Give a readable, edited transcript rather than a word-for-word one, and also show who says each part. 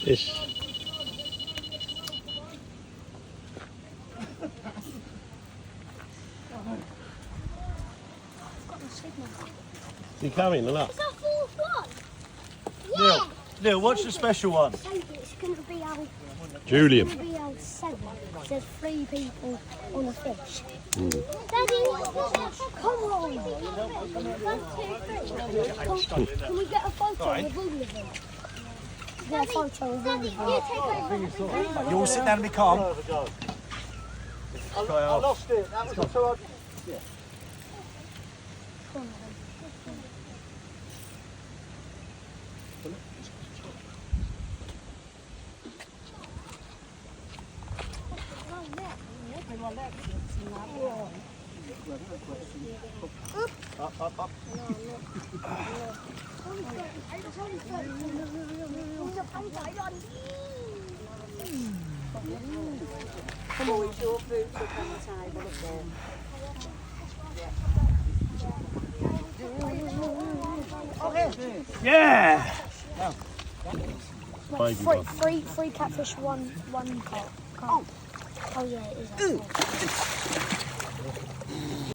Speaker 1: Ish. Is he coming? Look.
Speaker 2: Is that fourth one?
Speaker 3: Neil, Neil, what's the special one?
Speaker 2: It's going to be our
Speaker 1: Julian.
Speaker 2: It's going to be our 7. There's 3 people on a fish.
Speaker 1: Mm.
Speaker 2: Daddy, come on. 1, 2, 3. Can we get a photo of all of them? Get a photo of all of them.
Speaker 3: You all sit down and be calm.
Speaker 4: I lost it. That was so hard. Up.
Speaker 5: Come on, your boots up on the table up there.
Speaker 3: Yeah!
Speaker 2: Three catfish, one carp. Oh yeah, it is.